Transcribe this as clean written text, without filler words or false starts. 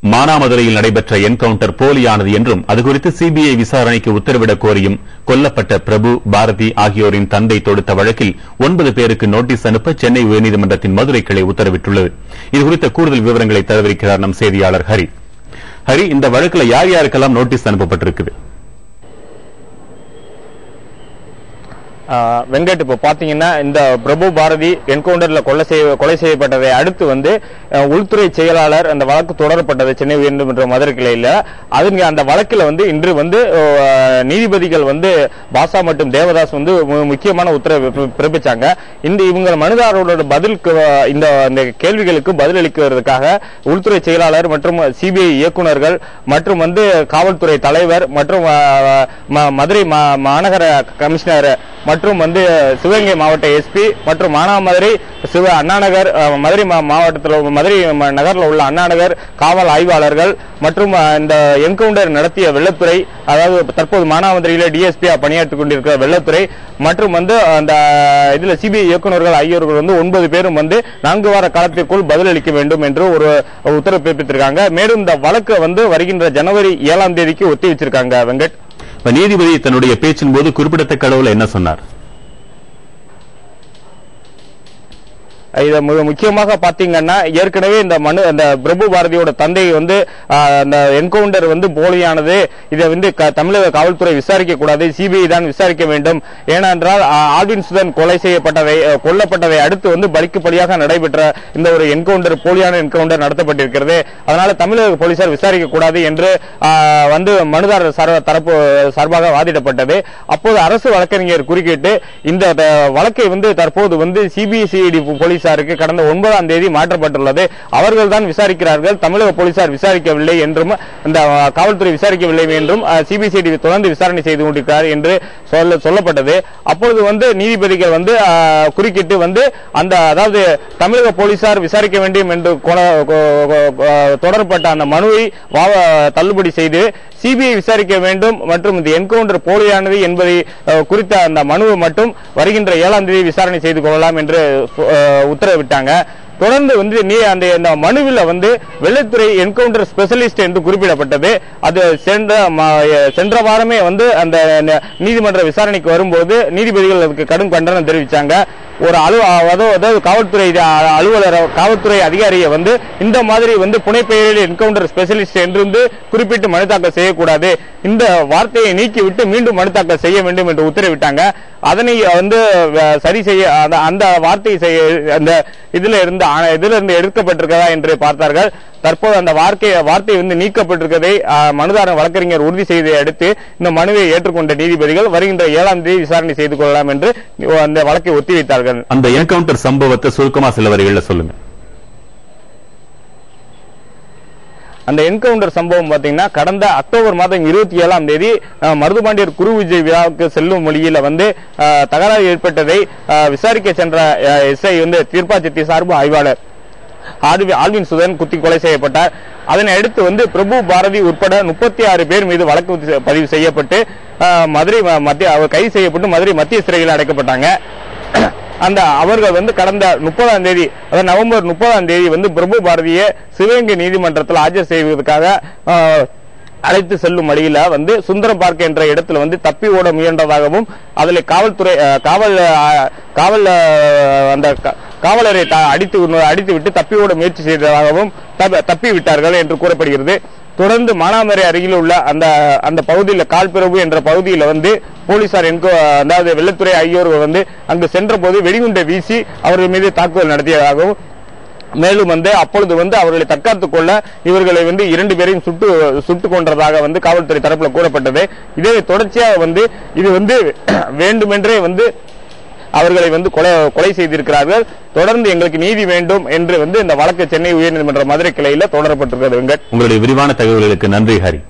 மானாமதுரையில் நடைபெற்ற என்கவுண்டர் போலியானது என்றும் அதுகுறித்து சிபிஐ விசாரணைக்கு உத்தரவிடக் கோரியும் கொல்லப்பட்ட பிரபு பாரதி ஆகியோரின் தந்தை தொடுத்த வழக்கில் 9 பேருக்கு நோட்டீஸ் அனுப்ப சென்னை உயர்நீதிமன்றத்தின் மதுரை கிளை உத்தரவிட்டுள்ளது. இதுகுறித்த கூடுதல் விவரங்களை தரவிருக்கிறார் நம் செய்தியாளர் ஹரி. இந்த வழக்கில் யார் யாருக்கெல்லாம் நோட்டீஸ் அனுப்பப்பட்டிருக்குது? வெங்கட், இப்ப பாத்தீங்கன்னா இந்த பிரபு பாரதி என்கவுண்டர்ல கொலை செய்யப்பட்டதை அடுத்து வந்து உள்துறை செயலாளர் அந்த வழக்கு தொடரப்பட்டது சென்னை உயர்நீதிமன்ற மதுரை கிளையில. அந்த வழக்கில் வந்து இன்று வந்து நீதிபதிகள் வந்து பாசா மற்றும் தேவதாஸ் வந்து முக்கியமான உத்தரவு பிறப்பிச்சாங்க. இவங்க மனுதாரரோட பதிலுக்கு இந்த கேள்விகளுக்கு பதிலளிக்கிறதுக்காக உள்துறை செயலாளர் மற்றும் சிபிஐ இயக்குநர்கள் மற்றும் வந்து காவல்துறை தலைவர் மற்றும் மதுரை மாநகர கமிஷனர் மற்றும் வந்து சிவகங்கை மாவட்ட எஸ்பி மற்றும் மானாமதுரை அண்ணாநகர் மதுரை மாவட்டத்தில் மதுரை நகரில் உள்ள அண்ணாநகர் காவல் ஆய்வாளர்கள் மற்றும் இந்த என்கவுண்டர் நடத்திய வெள்ளத்துறை, அதாவது தற்போது மானாமதுரையில டிஎஸ்பியா பணியாற்றிக் கொண்டிருக்கிற வெள்ளத்துறை மற்றும் வந்து அந்த இதுல சிபிஐ இயக்குநர்கள் ஆகியோர்கள் வந்து 9 பேரும் வந்து 4 வார காலத்திற்குள் பதிலளிக்க வேண்டும் என்று ஒரு உத்தரவு பிறப்பித்திருக்காங்க. மேலும் இந்த வழக்கு வந்து வருகின்ற ஜனவரி 7ஆம் தேதிக்கு ஒத்தி வச்சிருக்காங்க. வெங்கட், நீதிபதி தன்னுடைய பேச்சின் போது குறிப்பிடத்தக்க அளவில் என்ன சொன்னார்? இதை முக்கியமாக பாத்தீங்கன்னா ஏற்கனவே இந்த பிரபு பாரதியோட தந்தை வந்து அந்த என்கவுண்டர் வந்து போலியானது, இதை வந்து தமிழக காவல்துறை விசாரிக்க கூடாது, சிபிஐ தான் விசாரிக்க வேண்டும். ஏனென்றால் ஆல்வின் சுதன் கொல்லப்பட்டதை அடுத்து வந்து பலிக்குப்படியாக நடைபெற்ற இந்த ஒரு என்கவுண்டர் போலியான என்கவுண்டர் நடத்தப்பட்டிருக்கிறது. அதனால தமிழக போலீசார் விசாரிக்க கூடாது என்று வந்து மனுதாரர் தரப்பு சார்பாக வாதிடப்பட்டது. அப்போது அரசு வழக்கறிஞர் குறுக்கிட்டு இந்த வழக்கை வந்து தற்போது வந்து சிபிசிஐடி போலீசாருக்கு கடந்த 9ஆம் தேதி மாற்றப்பட்டுள்ளது. அவர்கள் தான் விசாரிக்கிறார்கள், தமிழக போலீசார் விசாரிக்கவில்லை என்றும் இந்த காவல்துறை விசாரிக்கவில்லை என்றும் சிபிசிஐடி தொடர்ந்து விசாரணை செய்து கொண்டிருக்கிறார் என்று சொல்லப்பட்டது. அப்பொழுது வந்து நீதிபதிகள் வந்து குறுக்கிட்டு வந்து அதாவது தமிழக போலீசார் விசாரிக்க வேண்டும் என்று தொடரப்பட்ட அந்த மனுவை தள்ளுபடி செய்து சிபிஐ விசாரிக்க வேண்டும் மற்றும் இந்த என்கவுண்டர் போலியானது என்பதை குறித்த அந்த மனுவை மட்டும் வருகின்ற 7ஆம் தேதி விசாரணை செய்து கொள்ளலாம் என்று உத்தரவிட்டாங்க. தொடர்ந்து வந்து அந்த மனுவில் வந்து வெள்ளத்துறை என்கவுண்டர் ஸ்பெஷலிஸ்ட் என்று குறிப்பிடப்பட்டது. அது சென்ற வாரமே வந்து அந்த நீதிமன்ற விசாரணைக்கு வரும்போது நீதிபதிகள் அதுக்கு கடும் கண்டனம் தெரிவித்தாங்க. ஒரு அதாவது காவல்துறை அதிகாரியை வந்து இந்த மாதிரி வந்து புனைப்பெயரில் என்கவுண்டர் ஸ்பெஷலிஸ்ட் என்று குறிப்பிட்டு மனு தாக்கல் செய்யக்கூடாது, இந்த வார்த்தையை நீக்கிவிட்டு மீண்டும் மனு தாக்கல் செய்ய வேண்டும் என்று உத்தரவிட்டாங்க. அதனை வந்து சரி செய்ய அந்த வார்த்தை அந்த இதுல இருந்து எடுக்கப்பட்டிருக்கிறதா என்று பார்த்தார்கள். தற்போது அந்த வார்த்தை வந்து நீக்கப்பட்டிருக்கதை மனுதாரர் வழக்கறிஞர் உறுதி செய்ததை அடுத்து இந்த மனுவை ஏற்றுக்கொண்ட நீதிபதிகள் வருகின்ற 7ஆம் தேதி விசாரணை செய்து கொள்ளலாம் என்று அந்த வழக்கை ஒத்திவைத்தார்கள். அந்த என்கவுண்டர் சம்பவத்தை சுருக்கமா சில வரிகளில் சொல்லுங்க. அந்த என்கவுண்டர் சம்பவம் பாத்தீங்கன்னா கடந்த அக்டோபர் மாதம் 27ஆம் தேதி மருதுபாண்டியர் குரு விஜய் விழாவுக்கு செல்லும் வழியில வந்து தகராறு ஏற்பட்டதை விசாரிக்க சென்ற எஸ்ஐ வந்து தீர்ப்பாச்சத்தி சார்பு ஆய்வாளர் ஆல்வின் சுதன் குத்தி கொலை செய்யப்பட்டார். அதனை அடுத்து வந்து பிரபு பாரதி உட்பட 36 பேர் மீது வழக்கு பதிவு செய்யப்பட்டு கைது செய்யப்பட்டு மதுரை மத்திய சிறையில் அடைக்கப்பட்டாங்க. அவர்கள் வந்து கடந்த 30ஆம் தேதி அதாவது நவம்பர் 30ஆம் தேதி வந்து பிரபு பாரதியை சிவகங்கை நீதிமன்றத்தில் ஆஜர் செய்வதற்காக அழைத்து செல்லும் வழியில வந்து சுந்தரம் பார்க் என்ற இடத்துல வந்து தப்பி ஓட முயன்றதாகவும் அதில் காவலரை அடித்துவிட்டு தப்பி ஓட முயற்சி செய்ததாகவும் தப்பி விட்டார்கள் என்று கூறப்படுகிறது. தொடர்ந்து மானாமதுரை அருகில் உள்ள அந்த பகுதியில் கால்பிரபு என்ற பகுதியில் வந்து போலீசார் அதாவது வெள்ளத்துறை ஆகியோர்கள் வந்து அங்கு சென்ற போது வெடிகுண்டை வீசி அவர்கள் மீது தாக்குதல் நடத்தியதாகவும் மேலும் வந்து அப்பொழுது வந்து அவர்களை தற்காத்துக் கொள்ள இவர்களை வந்து 2 பேரையும் சுட்டுக் கொன்றதாக வந்து காவல்துறை தரப்புல கூறப்பட்டது. இதே தொடர்ச்சியாக வந்து இது வந்து வேண்டுமென்றே வந்து அவர்களை வந்து கொலை செய்திருக்கிறார்கள். தொடர்ந்து எங்களுக்கு நீதி வேண்டும் என்று வந்து இந்த வழக்கு சென்னை உயர்நீதிமன்ற மதுரை கிளையில தொடரப்பட்டிருக்கிறது. உங்களுடைய விரிவான தகவல்களுக்கு நன்றி ஹரி.